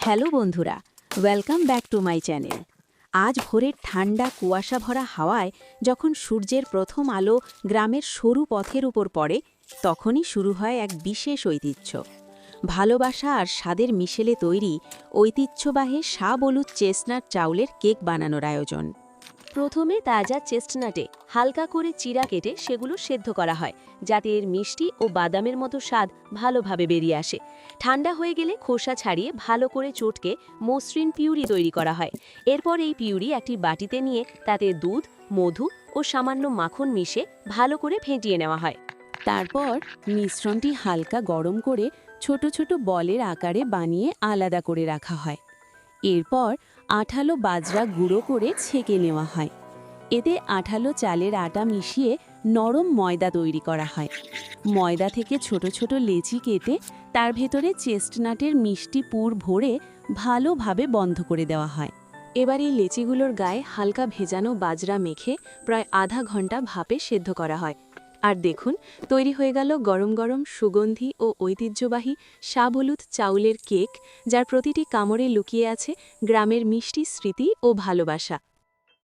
Hello বন্ধুরা, welcome back to my channel. আজ ভোরের ঠান্ডা কুয়াশা ভরা হাওয়ায় যখন সূর্যের প্রথম আলো গ্রামের সরু পথের উপর পড়ে, তখনই শুরু হয় এক বিশেষ ঐতিহ্য। ভালোবাসা আর স্বাদের মিশেলে তৈরি ঐতিহ্যবাহী শাহবলুত চেস্টনাট চাউলের কেক বানানোর আয়োজন। প্রথমে তাজা চেস্টনাটে হালকা করে চিরা কেটে সেগুলো সেদ্ধ করা হয়, যাতে এর মিষ্টি ও বাদামের মতো স্বাদ ভালোভাবে বেরিয়ে আসে। ঠান্ডা হয়ে গেলে খোসা ছাড়িয়ে ভালো করে চটকে মসৃণ পিউরি তৈরি করা হয়। এরপর এই পিউরি একটি বাটিতে নিয়ে তাতে দুধ, মধু ও সামান্য মাখন মিশে ভালো করে ফেটিয়ে নেওয়া হয়। তারপর মিশ্রণটি হালকা গরম করে ছোট ছোট বলের আকারে বানিয়ে আলাদা করে রাখা হয়। এরপর আঠালো বাজরা গুঁড়ো করে ছেঁকে নেওয়া হয়। এতে আঠালো চালের আটা মিশিয়ে নরম ময়দা তৈরি করা হয়। ময়দা থেকে ছোট ছোট লেচি কেটে তার ভেতরে চেস্টনাটের মিষ্টি পুর ভরে ভালোভাবে বন্ধ করে দেওয়া হয়। এবার এই লেচিগুলোর গায়ে হালকা ভেজানো বাজরা মেখে প্রায় আধা ঘন্টা ভাপে সেদ্ধ করা হয়। আর দেখুন, তৈরি হয়ে গেল গরম গরম সুগন্ধি ও ঐতিহ্যবাহী শাহবলুত চাউলের কেক, যার প্রতিটি কামড়ে লুকিয়ে আছে গ্রামের মিষ্টি স্মৃতি ও ভালোবাসা।